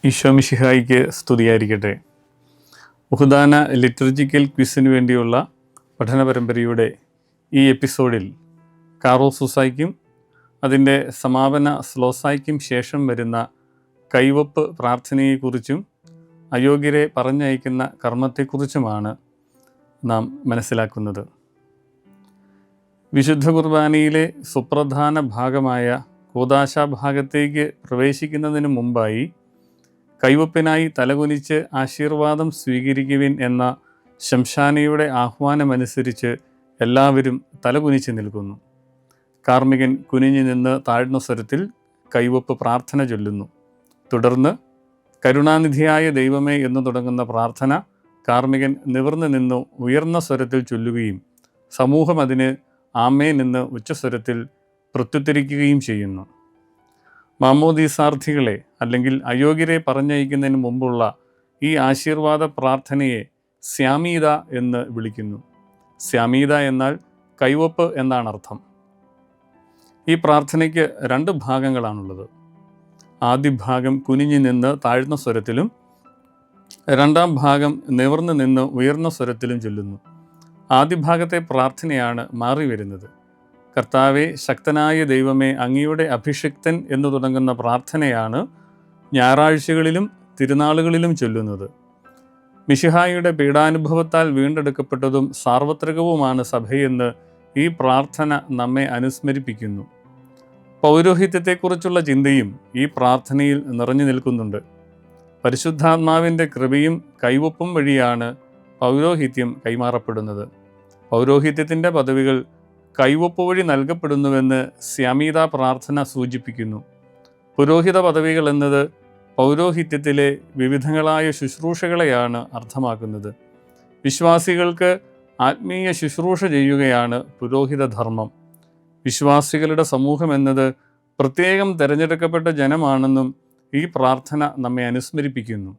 ഈശോ മിശിഹായിക്ക് സ്തുതിയായിരിക്കട്ടെ. ഉഹുദാന ലിറ്റർജിക്കൽ ക്വിസിന് വേണ്ടിയുള്ള പഠന പരമ്പരയുടെ ഈ എപ്പിസോഡിൽ കാറോസൂസായ്ക്കും അതിൻ്റെ സമാപന സ്ലോസായ്ക്കും ശേഷം വരുന്ന കൈവപ്പ് പ്രാർത്ഥനയെക്കുറിച്ചും അയോഗ്യരെ പറഞ്ഞയക്കുന്ന കർമ്മത്തെക്കുറിച്ചുമാണ് നാം മനസ്സിലാക്കുന്നത്. വിശുദ്ധ കുർബാനയിലെ സുപ്രധാന ഭാഗമായ കൂദാശാഭാഗത്തേക്ക് പ്രവേശിക്കുന്നതിന് മുമ്പായി കൈവപ്പിനായി തലകുനിച്ച് ആശീർവാദം സ്വീകരിക്കുവിൻ എന്ന ശംശാനയുടെ ആഹ്വാനമനുസരിച്ച് എല്ലാവരും തലകുനിച്ച് നിൽക്കുന്നു. കാർമ്മികൻ കുനിഞ്ഞു നിന്ന് താഴ്ന്ന സ്വരത്തിൽ കൈവപ്പ് പ്രാർത്ഥന ചൊല്ലുന്നു. തുടർന്ന് കരുണാനിധിയായ ദൈവമേ എന്ന് തുടങ്ങുന്ന പ്രാർത്ഥന കാർമ്മികൻ നിവർന്നു നിന്ന് ഉയർന്ന സ്വരത്തിൽ ചൊല്ലുകയും സമൂഹം അതിന് ആമേൻ എന്ന് ഉച്ചസ്വരത്തിൽ പ്രത്യുത്തരിക്കുകയും ചെയ്യുന്നു. മാമോദീസാർത്ഥികളെ അല്ലെങ്കിൽ അയോഗ്യരെ പറഞ്ഞയക്കുന്നതിന് മുമ്പുള്ള ഈ ആശീർവാദ പ്രാർത്ഥനയെ സ്യാമീത എന്ന് വിളിക്കുന്നു. സ്യാമീത എന്നാൽ കൈവപ്പ് എന്നാണ് അർത്ഥം. ഈ പ്രാർത്ഥനയ്ക്ക് രണ്ട് ഭാഗങ്ങളാണുള്ളത്. ആദ്യ ഭാഗം കുനിഞ്ഞു നിന്ന് താഴ്ന്ന സ്വരത്തിലും രണ്ടാം ഭാഗം നിവർന്നു നിന്ന് ഉയർന്ന സ്വരത്തിലും ചൊല്ലുന്നു. ആദ്യ ഭാഗത്തെ പ്രാർത്ഥനയാണ് മാറി വരുന്നത്. കർത്താവെ, ശക്തനായ ദൈവമേ, അങ്ങയുടെ അഭിഷിക്തൻ എന്ന് തുടങ്ങുന്ന പ്രാർത്ഥനയാണ് ഞായറാഴ്ചകളിലും തിരുനാളുകളിലും ചൊല്ലുന്നത്. മിശിഹായുടെ പീഡാനുഭവത്താൽ വീണ്ടെടുക്കപ്പെട്ടതും സാർവത്രികവുമാണ് സഭയെന്ന് ഈ പ്രാർത്ഥന നമ്മെ അനുസ്മരിപ്പിക്കുന്നു. പൗരോഹിത്യത്തെക്കുറിച്ചുള്ള ചിന്തയും ഈ പ്രാർത്ഥനയിൽ നിറഞ്ഞു നിൽക്കുന്നുണ്ട്. പരിശുദ്ധാത്മാവിൻ്റെ കൃപയും കൈവപ്പും വഴിയാണ് പൗരോഹിത്യം കൈമാറപ്പെടുന്നത്. പൗരോഹിത്യത്തിൻ്റെ പദവികൾ കൈവപ്പ് വഴി നൽകപ്പെടുന്നുവെന്ന് സ്യാമീത പ്രാർത്ഥന സൂചിപ്പിക്കുന്നു. പുരോഹിത പദവികൾ എന്നത് പൗരോഹിത്യത്തിലെ വിവിധങ്ങളായ ശുശ്രൂഷകളെയാണ് അർത്ഥമാക്കുന്നത്. വിശ്വാസികൾക്ക് ആത്മീയ ശുശ്രൂഷ ചെയ്യുകയാണ് പുരോഹിത ധർമ്മം. വിശ്വാസികളുടെ സമൂഹം എന്നത് പ്രത്യേകം തിരഞ്ഞെടുക്കപ്പെട്ട ജനമാണെന്നും ഈ പ്രാർത്ഥന നമ്മെ അനുസ്മരിപ്പിക്കുന്നു.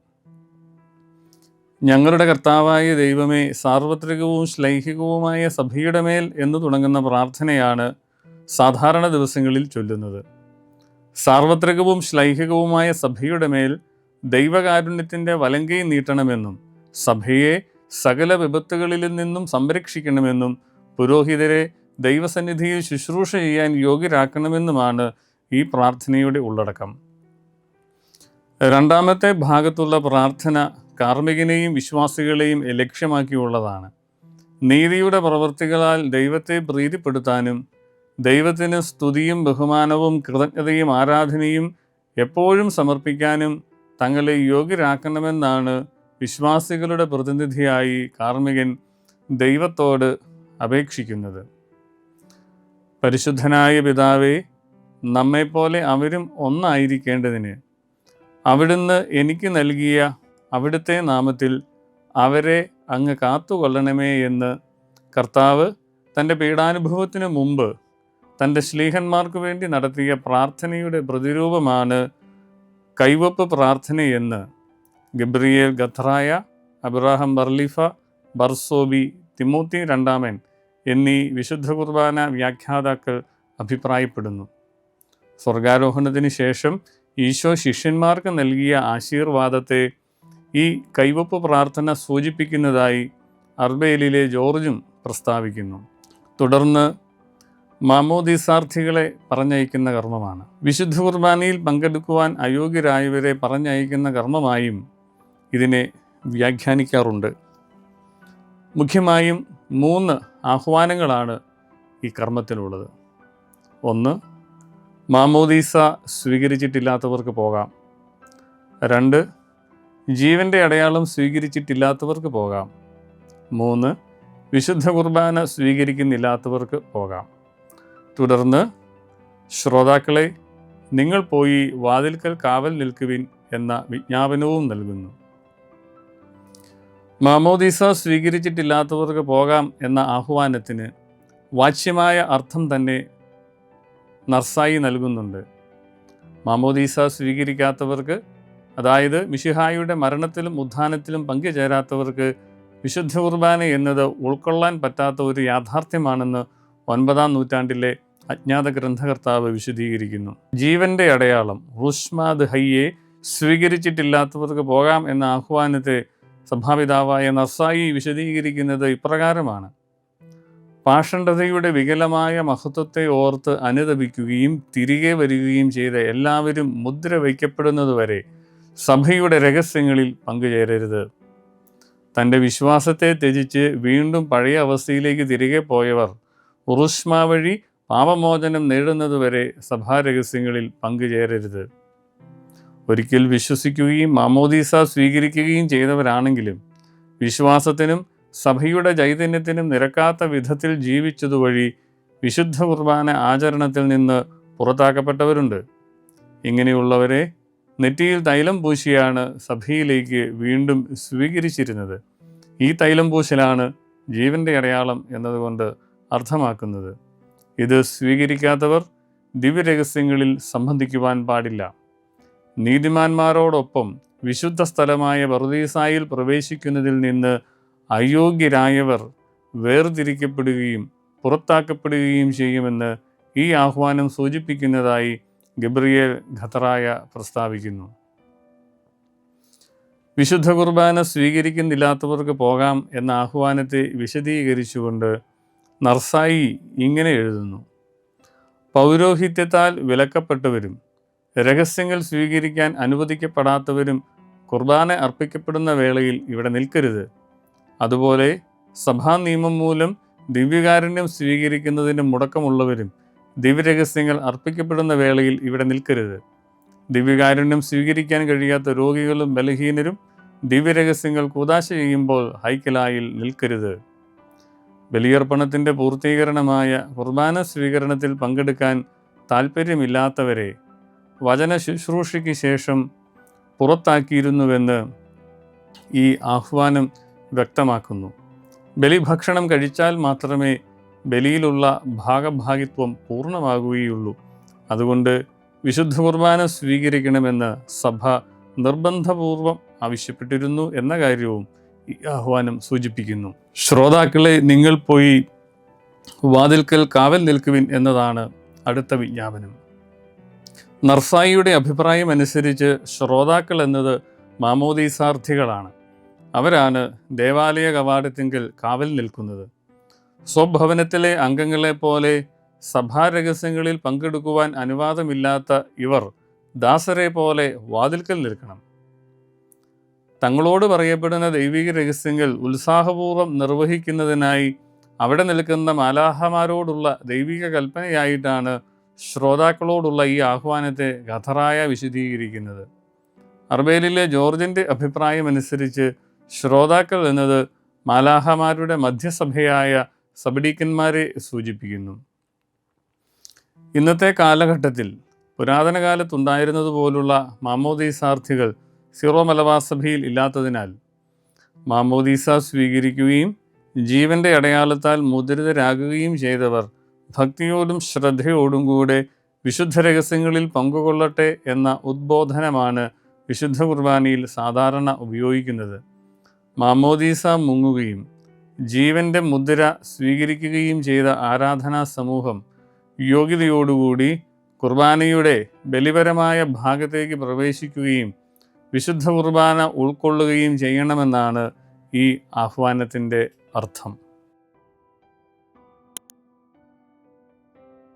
ഞങ്ങളുടെ കർത്താവായ ദൈവമേ, സാർവത്രികവും ശ്ലൈഹികവുമായ സഭയുടെ മേൽ എന്ന് തുടങ്ങുന്ന പ്രാർത്ഥനയാണ് സാധാരണ ദിവസങ്ങളിൽ ചൊല്ലുന്നത്. സാർവത്രികവും ശ്ലൈഹികവുമായ സഭയുടെ മേൽ ദൈവകാരുണ്യത്തിൻ്റെ വലങ്കൈ നീട്ടണമെന്നും സഭയെ സകല വിപത്തുകളിൽ നിന്നും സംരക്ഷിക്കണമെന്നും പുരോഹിതരെ ദൈവസന്നിധിയിൽ ശുശ്രൂഷ ചെയ്യാൻ യോഗ്യരാക്കണമെന്നുമാണ് ഈ പ്രാർത്ഥനയുടെ ഉള്ളടക്കം. രണ്ടാമത്തെ ഭാഗത്തുള്ള പ്രാർത്ഥന കാർമ്മികനെയും വിശ്വാസികളെയും ലക്ഷ്യമാക്കിയുള്ളതാണ്. നീതിയുടെ പ്രവൃത്തികളാൽ ദൈവത്തെ പ്രീതിപ്പെടുത്താനും ദൈവത്തിന് സ്തുതിയും ബഹുമാനവും കൃതജ്ഞതയും ആരാധനയും എപ്പോഴും സമർപ്പിക്കാനും തങ്ങളെ യോഗ്യരാക്കണമെന്നാണ് വിശ്വാസികളുടെ പ്രതിനിധിയായി കാർമ്മികൻ ദൈവത്തോട് അപേക്ഷിക്കുന്നത്. പരിശുദ്ധനായ പിതാവേ, നമ്മെപ്പോലെ അവരും ഒന്നായിരിക്കേണ്ടതിന് അവിടുന്ന് എനിക്ക് നൽകിയ അവിടുത്തെ നാമത്തിൽ അവരെ അങ്ങ് കാത്തുകൊള്ളണമേ എന്ന് കർത്താവ് തൻ്റെ പീഡാനുഭവത്തിന് മുമ്പ് തൻ്റെ ശ്ലീഹന്മാർക്ക് വേണ്ടി നടത്തിയ പ്രാർത്ഥനയുടെ പ്രതിരൂപമാണ് കൈവപ്പ് പ്രാർത്ഥനയെന്ന് ഗബ്രിയേൽ ഗത്രായ, അബ്രഹാം ബർലിഫ, ബർസോബി, തിമോത്തി രണ്ടാമൻ എന്നീ വിശുദ്ധ കുർബാന വ്യാഖ്യാതാക്കൾ അഭിപ്രായപ്പെടുന്നു. സ്വർഗാരോഹണത്തിന് ശേഷം ഈശോ ശിഷ്യന്മാർക്ക് നൽകിയ ആശീർവാദത്തെ ഈ കൈവപ്പ് പ്രാർത്ഥന സൂചിപ്പിക്കുന്നതായി അർബേലിലെ ജോർജും പ്രസ്താവിക്കുന്നു. തുടർന്ന് മാമോദീസാർത്ഥികളെ പറഞ്ഞയക്കുന്ന കർമ്മമാണ്. വിശുദ്ധ കുർബാനയിൽ പങ്കെടുക്കുവാൻ അയോഗ്യരായവരെ പറഞ്ഞയക്കുന്ന കർമ്മമായും ഇതിനെ വ്യാഖ്യാനിക്കാറുണ്ട്. മുഖ്യമായും 3 ആഹ്വാനങ്ങളാണ് ഈ കർമ്മത്തിലുള്ളത്. 1. മാമോദീസ സ്വീകരിച്ചിട്ടില്ലാത്തവർക്ക് പോകാം. 2. ജീവൻ്റെ അടയാളം സ്വീകരിച്ചിട്ടില്ലാത്തവർക്ക് പോകാം. 3. വിശുദ്ധ കുർബാന സ്വീകരിക്കുന്നില്ലാത്തവർക്ക് പോകാം. തുടർന്ന് ശ്രോതാക്കളെ, നിങ്ങൾ പോയി വാതിൽക്കൽ കാവൽ നിൽക്കുവിൻ എന്ന വിജ്ഞാപനവും നൽകുന്നു. മാമോദീസ സ്വീകരിച്ചിട്ടില്ലാത്തവർക്ക് പോകാം എന്ന ആഹ്വാനത്തിന് വാച്യമായ അർത്ഥം തന്നെ നർസായി നൽകുന്നുണ്ട്. മാമോദീസ സ്വീകരിക്കാത്തവർക്ക്, അതായത് മിശിഹായുടെ മരണത്തിലും ഉത്ഥാനത്തിലും പങ്കുചേരാത്തവർക്ക് വിശുദ്ധ കുർബാന എന്നത് ഉൾക്കൊള്ളാൻ പറ്റാത്ത ഒരു യാഥാർത്ഥ്യമാണെന്ന് 9-ാം നൂറ്റാണ്ടിലെ അജ്ഞാത ഗ്രന്ഥകർത്താവ് വിശദീകരിക്കുന്നു. ജീവൻ്റെ അടയാളം റുഷ്മാദ് ഹയ്യെ സ്വീകരിച്ചിട്ടില്ലാത്തവർക്ക് പോകാം എന്ന ആഹ്വാനത്തെ സഭാപിതാവായ നർസായി വിശദീകരിക്കുന്നത് ഇപ്രകാരമാണ്: പാഷണ്ഡതയുടെ വികലമായ മഹത്വത്തെ ഓർത്ത് അനുതപിക്കുകയും തിരികെ വരികയും ചെയ്ത എല്ലാവരും മുദ്ര വയ്ക്കപ്പെടുന്നതുവരെ സഭയുടെ രഹസ്യങ്ങളിൽ പങ്കുചേരരുത്. തൻ്റെ വിശ്വാസത്തെ ത്യജിച്ച് വീണ്ടും പഴയ അവസ്ഥയിലേക്ക് തിരികെ പോയവർ ഉറുഷ്മ വഴി പാപമോചനം നേടുന്നതുവരെ സഭാരഹസ്യങ്ങളിൽ പങ്കുചേരരുത്. ഒരിക്കൽ വിശ്വസിക്കുകയും മാമോദീസ സ്വീകരിക്കുകയും ചെയ്തവരാണെങ്കിലും വിശ്വാസത്തിനും സഭയുടെ ചൈതന്യത്തിനും നിരക്കാത്ത വിധത്തിൽ ജീവിച്ചതുവഴി വിശുദ്ധ കുർബാന ആചരണത്തിൽ നിന്ന് പുറത്താക്കപ്പെട്ടവരുണ്ട്. ഇങ്ങനെയുള്ളവരെ നെറ്റിയിൽ തൈലം പൂശിയാണ് സഭയിലേക്ക് വീണ്ടും സ്വീകരിച്ചിരുന്നത്. ഈ തൈലം പൂശലാണ് ജീവൻ്റെ അടയാളം എന്നതുകൊണ്ട് അർത്ഥമാക്കുന്നത്. ഇത് സ്വീകരിക്കാത്തവർ ദിവ്യരഹസ്യങ്ങളിൽ സംബന്ധിക്കുവാൻ പാടില്ല. നീതിമാന്മാരോടൊപ്പം വിശുദ്ധ സ്ഥലമായ പറുദീസായിൽ പ്രവേശിക്കുന്നതിൽ നിന്ന് അയോഗ്യരായവർ വേർതിരിക്കപ്പെടുകയും പുറത്താക്കപ്പെടുകയും ചെയ്യുമെന്ന് ഈ ആഹ്വാനം സൂചിപ്പിക്കുന്നതായി ഗബ്രിയേൽ ഖത്തറായ പ്രസ്താവിക്കുന്നു. വിശുദ്ധ കുർബാന സ്വീകരിക്കുന്നില്ലാത്തവർക്ക് പോകാം എന്ന ആഹ്വാനത്തെ വിശദീകരിച്ചുകൊണ്ട് നർസായി ഇങ്ങനെ എഴുതുന്നു: പൗരോഹിത്യത്താൽ വിലക്കപ്പെട്ടവരും രഹസ്യങ്ങൾ സ്വീകരിക്കാൻ അനുവദിക്കപ്പെടാത്തവരും കുർബാന അർപ്പിക്കപ്പെടുന്ന വേളയിൽ ഇവിടെ നിൽക്കരുത്. അതുപോലെ സഭാ നിയമം മൂലം ദിവ്യകാരുണ്യം സ്വീകരിക്കുന്നതിന് മുടക്കമുള്ളവരും ദിവ്യരഹസ്യങ്ങൾ അർപ്പിക്കപ്പെടുന്ന വേളയിൽ ഇവിടെ നിൽക്കരുത്. ദിവ്യകാരുണ്യം സ്വീകരിക്കാൻ കഴിയാത്ത രോഗികളും ബലഹീനരും ദിവ്യരഹസ്യങ്ങൾ കൂദാശ ചെയ്യുമ്പോൾ ഹൈക്കലായിൽ നിൽക്കരുത്. ബലിയർപ്പണത്തിൻ്റെ പൂർത്തീകരണമായ കുർബാന സ്വീകരണത്തിൽ പങ്കെടുക്കാൻ താൽപ്പര്യമില്ലാത്തവരെ വചന ശുശ്രൂഷയ്ക്ക് ശേഷം പുറത്താക്കിയിരുന്നുവെന്ന് ഈ ആഹ്വാനം വ്യക്തമാക്കുന്നു. ബലിഭക്ഷണം കഴിച്ചാൽ മാത്രമേ ബലിയിലുള്ള ഭാഗഭാഗിത്വം പൂർണ്ണമാകുകയുള്ളൂ. അതുകൊണ്ട് വിശുദ്ധ കുർബാന സ്വീകരിക്കണമെന്ന് സഭ നിർബന്ധപൂർവം ആവശ്യപ്പെട്ടിരുന്നു എന്ന കാര്യവും ഈ ആഹ്വാനം സൂചിപ്പിക്കുന്നു. ശ്രോതാക്കളെ, നിങ്ങൾ പോയി വാതിൽക്കൽ കാവൽ നിൽക്കുവിൻ എന്നതാണ് അടുത്ത വിജ്ഞാപനം. നർസായിയുടെ അഭിപ്രായം അനുസരിച്ച് ശ്രോതാക്കൾ എന്നത് മാമോദീസാർത്ഥികളാണ്. അവരാണ് ദേവാലയ കവാടത്തിങ്കൽ കാവൽ നിൽക്കുന്നത്. സ്വഭവനത്തിലെ അംഗങ്ങളെപ്പോലെ സഭാരഹസ്യങ്ങളിൽ പങ്കെടുക്കുവാൻ അനുവാദമില്ലാത്ത ഇവർ ദാസരെ പോലെ വാതിൽക്കൽ നിൽക്കണം. തങ്ങളോട് പറയപ്പെടുന്ന ദൈവിക രഹസ്യങ്ങൾ ഉത്സാഹപൂർവ്വം നിർവഹിക്കുന്നതിനായി അവിടെ നിൽക്കുന്ന മാലാഹമാരോടുള്ള ദൈവിക കൽപ്പനയായിട്ടാണ് ശ്രോതാക്കളോടുള്ള ഈ ആഹ്വാനത്തെ ഖത്തറായ വിശദീകരിക്കുന്നത്. അർബേലിലെ ജോർജിൻ്റെ അഭിപ്രായമനുസരിച്ച് ശ്രോതാക്കൾ എന്നത് മാലാഹമാരുടെ മധ്യസഭയായ സബഡീക്കന്മാരെ സൂചിപ്പിക്കുന്നു. ഇന്നത്തെ കാലഘട്ടത്തിൽ പുരാതന കാലത്തുണ്ടായിരുന്നതുപോലുള്ള മാമോദീസാർത്ഥികൾ സിറോ മലബാർ സഭയിൽ ഇല്ലാത്തതിനാൽ മാമോദീസ സ്വീകരിക്കുകയും ജീവൻ്റെ അടയാളത്താൽ മുദ്രിതരാകുകയും ചെയ്തവർ ഭക്തിയോടും ശ്രദ്ധയോടും കൂടെ വിശുദ്ധ രഹസ്യങ്ങളിൽ പങ്കുകൊള്ളട്ടെ എന്ന ഉദ്ബോധനമാണ് വിശുദ്ധ കുർബാനയിൽ സാധാരണ ഉപയോഗിക്കുന്നത്. മാമോദീസ മുങ്ങുകയും ജീവൻ്റെ മുദ്ര സ്വീകരിക്കുകയും ചെയ്ത ആരാധനാ സമൂഹം യോഗ്യതയോടുകൂടി കുർബാനയുടെ ബലിപരമായ ഭാഗത്തേക്ക് പ്രവേശിക്കുകയും വിശുദ്ധ കുർബാന ഉൾക്കൊള്ളുകയും ചെയ്യണമെന്നാണ് ഈ ആഹ്വാനത്തിൻ്റെ അർത്ഥം.